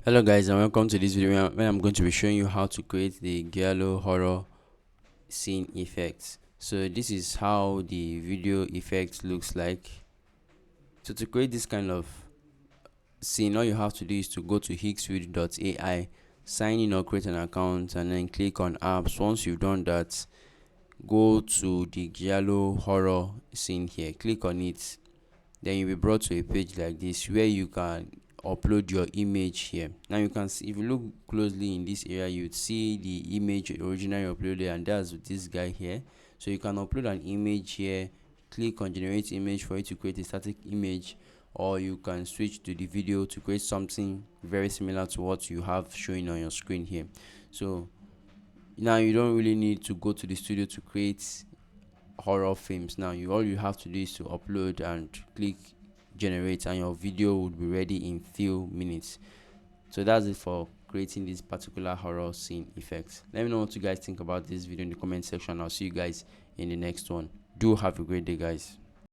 Hello guys, and welcome to this video where I'm going to be showing you how to create the Giallo horror scene effects. So this is how the video effect looks like. So to create this kind of scene, all you have to do is to go to Higgsfield.ai, sign in or create an account, and then click on apps. Once you've done that, go to the Giallo horror scene here, click on it. Then you'll be brought to a page like this where you can upload your image here. Now you can see, if you look closely in this area, you'd see the image originally uploaded, and that's this guy here. So you can upload an image here, click on generate image for it to create a static image, or you can switch to the video to create something very similar to what you have showing on your screen here. So now you don't really need to go to the studio to create horror films. Now all you have to do is to upload and click generate, and your video would be ready in few minutes. So that's it for creating this particular horror scene effects. Let me know what you guys think about this video in the comment section. I'll see you guys in the next one. Do have a great day, guys.